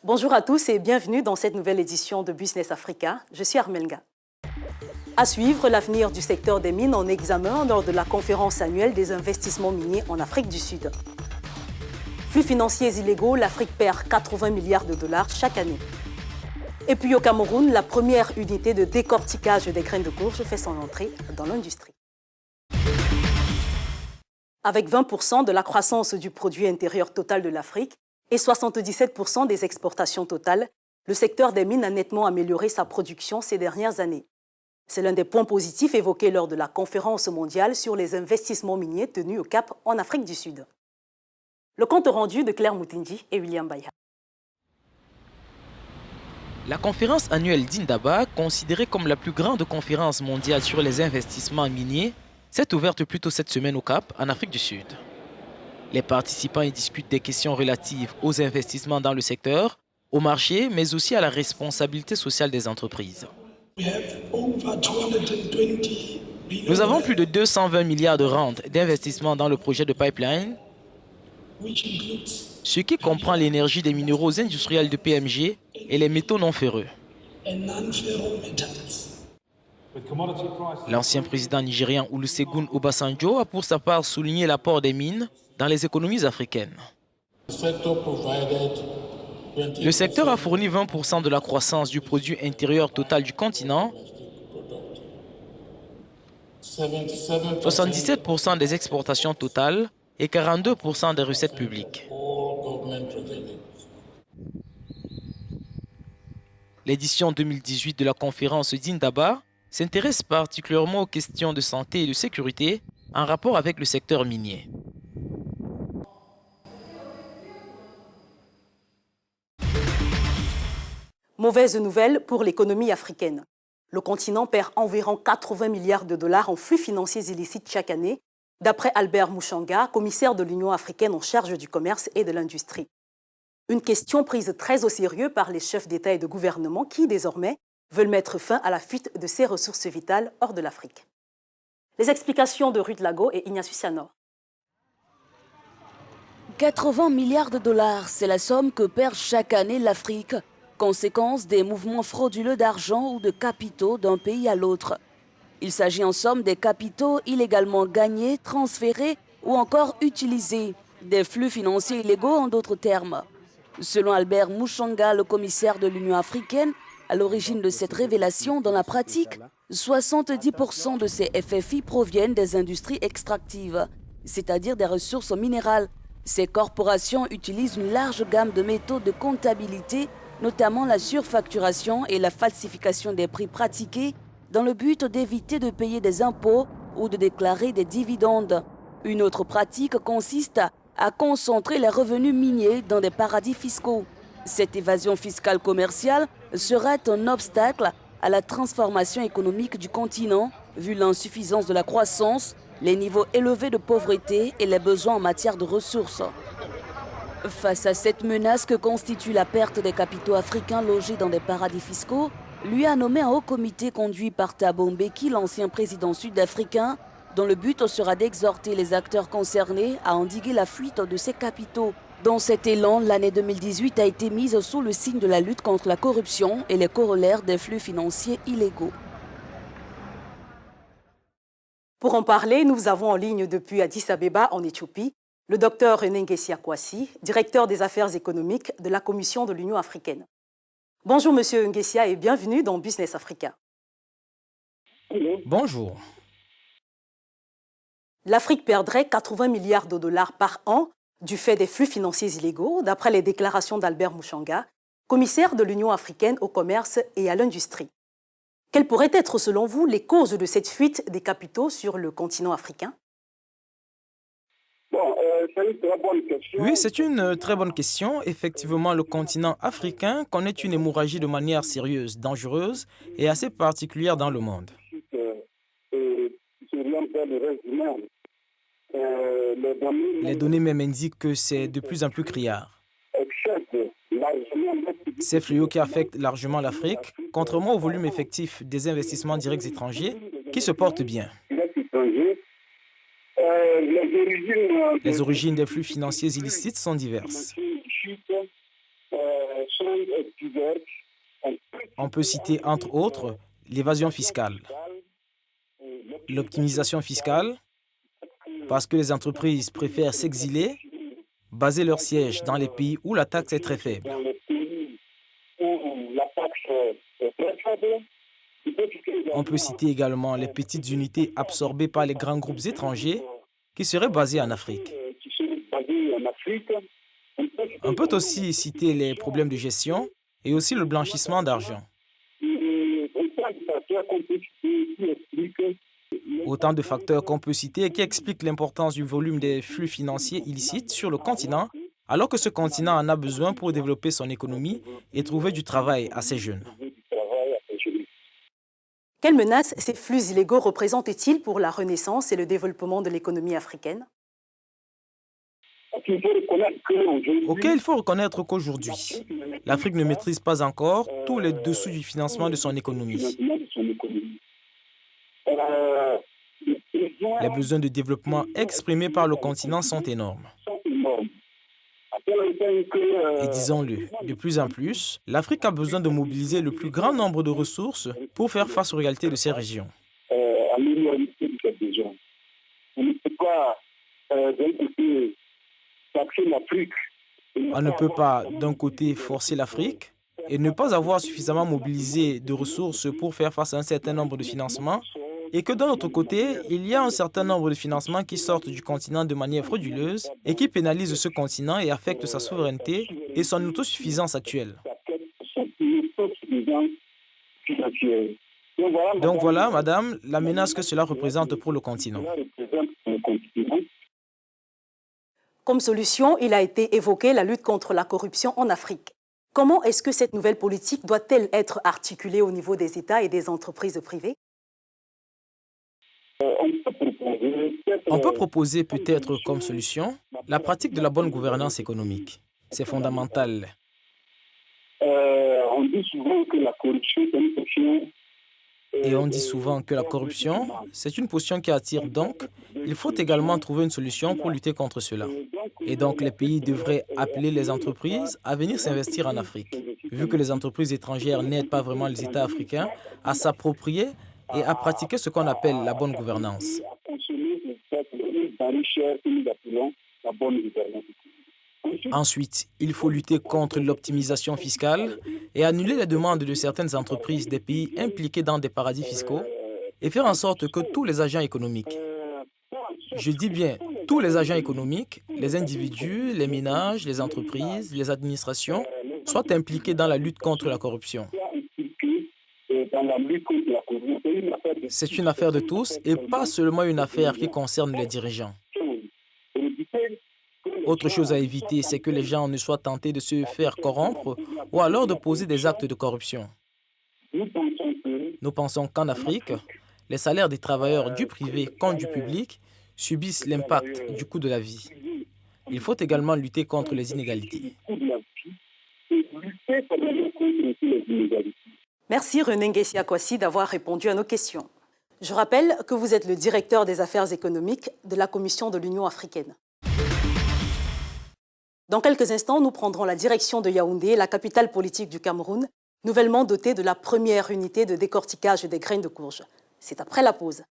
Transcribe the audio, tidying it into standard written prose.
Bonjour à tous et bienvenue dans cette nouvelle édition de Business Africa. Je suis Armelga. À suivre, l'avenir du secteur des mines en examen lors de la conférence annuelle des investissements miniers en Afrique du Sud. Flux financiers illégaux, l'Afrique perd 80 milliards de dollars chaque année. Et puis au Cameroun, la première unité de décortiquage des graines de courge fait son entrée dans l'industrie. Avec 20% de la croissance du produit intérieur total de l'Afrique et 77% des exportations totales, le secteur des mines a nettement amélioré sa production ces dernières années. C'est l'un des points positifs évoqués lors de la conférence mondiale sur les investissements miniers tenue au Cap en Afrique du Sud. Le compte rendu de Claire Moutindi et William Baya. La conférence annuelle d'Indaba, considérée comme la plus grande conférence mondiale sur les investissements miniers, s'est ouverte plus tôt cette semaine au Cap, en Afrique du Sud. Les participants y discutent des questions relatives aux investissements dans le secteur, au marché, mais aussi à la responsabilité sociale des entreprises. Nous avons plus de 220 milliards de rentes d'investissement dans le projet de pipeline, ce qui comprend l'énergie des minéraux industriels de PMG et les métaux non ferreux. L'ancien président nigérian Olusegun Obasanjo a pour sa part souligné l'apport des mines dans les économies africaines. Le secteur a fourni 20% de la croissance du produit intérieur total du continent, 77% des exportations totales et 42% des recettes publiques. L'édition 2018 de la conférence d'Indaba s'intéresse particulièrement aux questions de santé et de sécurité en rapport avec le secteur minier. Mauvaise nouvelle pour l'économie africaine. Le continent perd environ 80 milliards de dollars en flux financiers illicites chaque année, d'après Albert Mouchanga, commissaire de l'Union africaine en charge du commerce et de l'industrie. Une question prise très au sérieux par les chefs d'État et de gouvernement qui, désormais, veulent mettre fin à la fuite de ces ressources vitales hors de l'Afrique. Les explications de Ruth Lago et Ignatius Sianor. 80 milliards de dollars, c'est la somme que perd chaque année l'Afrique, conséquence des mouvements frauduleux d'argent ou de capitaux d'un pays à l'autre. Il s'agit en somme des capitaux illégalement gagnés, transférés ou encore utilisés, des flux financiers illégaux en d'autres termes. Selon Albert Mouchanga, le commissaire de l'Union africaine, à l'origine de cette révélation, dans la pratique, 70% de ces FFI proviennent des industries extractives, c'est-à-dire des ressources minérales. Ces corporations utilisent une large gamme de méthodes de comptabilité, notamment la surfacturation et la falsification des prix pratiqués, dans le but d'éviter de payer des impôts ou de déclarer des dividendes. Une autre pratique consiste à concentrer les revenus miniers dans des paradis fiscaux. Cette évasion fiscale commerciale serait un obstacle à la transformation économique du continent, vu l'insuffisance de la croissance, les niveaux élevés de pauvreté et les besoins en matière de ressources. Face à cette menace que constitue la perte des capitaux africains logés dans des paradis fiscaux, lui a nommé un haut comité conduit par Thabo Mbeki, l'ancien président sud-africain, dont le but sera d'exhorter les acteurs concernés à endiguer la fuite de ces capitaux. Dans cet élan, l'année 2018 a été mise sous le signe de la lutte contre la corruption et les corollaires des flux financiers illégaux. Pour en parler, nous avons en ligne depuis Addis Abeba, en Éthiopie, le docteur Ngensia Kwasi, directeur des affaires économiques de la Commission de l'Union africaine. Bonjour Monsieur Ngensia et bienvenue dans Business Africa. Bonjour. L'Afrique perdrait 80 milliards de dollars par an du fait des flux financiers illégaux, d'après les déclarations d'Albert Mouchanga, commissaire de l'Union africaine au commerce et à l'industrie. Quelles pourraient être, selon vous, les causes de cette fuite des capitaux sur le continent africain? C'est une très bonne question. Oui, c'est une très bonne question. Effectivement, le continent africain connaît une hémorragie de manière sérieuse, dangereuse et assez particulière dans le monde. Les données même indiquent que c'est de plus en plus criard. Ces fléaux qui affectent largement l'Afrique, contrairement au volume effectif des investissements directs étrangers, qui se portent bien. Les origines des flux financiers illicites sont diverses. On peut citer entre autres l'évasion fiscale, l'optimisation fiscale, parce que les entreprises préfèrent s'exiler, baser leur siège dans les pays où la taxe est très faible. On peut citer également les petites unités absorbées par les grands groupes étrangers qui seraient basés en Afrique. On peut aussi citer les problèmes de gestion et aussi le blanchissement d'argent. Autant de facteurs qu'on peut citer et qui expliquent l'importance du volume des flux financiers illicites sur le continent, alors que ce continent en a besoin pour développer son économie et trouver du travail à ses jeunes. Quelles menaces ces flux illégaux représentent-ils pour la renaissance et le développement de l'économie africaine? Ok, il faut reconnaître qu'aujourd'hui, l'Afrique ne maîtrise pas encore tous les dessous du financement de son économie. Les besoins de développement exprimés par le continent sont énormes. Et disons-le, de plus en plus, l'Afrique a besoin de mobiliser le plus grand nombre de ressources pour faire face aux réalités de ces régions. On ne peut pas, d'un côté, forcer l'Afrique et ne pas avoir suffisamment mobilisé de ressources pour faire face à un certain nombre de financements, et que d'un autre côté, il y a un certain nombre de financements qui sortent du continent de manière frauduleuse et qui pénalisent ce continent et affectent sa souveraineté et son autosuffisance actuelle. Donc voilà, madame, la menace que cela représente pour le continent. Comme solution, il a été évoqué la lutte contre la corruption en Afrique. Comment est-ce que cette nouvelle politique doit-elle être articulée au niveau des États et des entreprises privées? On peut proposer peut-être comme solution la pratique de la bonne gouvernance économique. C'est fondamental. On dit souvent que la corruption, c'est une question. Et on dit souvent que la corruption, c'est une potion qui attire. Donc, il faut également trouver une solution pour lutter contre cela. Et donc, les pays devraient appeler les entreprises à venir s'investir en Afrique, vu que les entreprises étrangères n'aident pas vraiment les États africains à s'approprier et à pratiquer ce qu'on appelle la bonne gouvernance. Ensuite, il faut lutter contre l'optimisation fiscale et annuler les demandes de certaines entreprises des pays impliqués dans des paradis fiscaux et faire en sorte que tous les agents économiques, je dis bien tous les agents économiques, les individus, les ménages, les entreprises, les administrations, soient impliqués dans la lutte contre la corruption. C'est une affaire de tous et pas seulement une affaire qui concerne les dirigeants. Autre chose à éviter, c'est que les gens ne soient tentés de se faire corrompre ou alors de poser des actes de corruption. Nous pensons qu'en Afrique, les salaires des travailleurs du privé comme du public subissent l'impact du coût de la vie. Il faut également lutter contre les inégalités. Merci René Ngessia Kwasi d'avoir répondu à nos questions. Je rappelle que vous êtes le directeur des affaires économiques de la Commission de l'Union africaine. Dans quelques instants, nous prendrons la direction de Yaoundé, la capitale politique du Cameroun, nouvellement dotée de la première unité de décortiquage des graines de courge. C'est après la pause.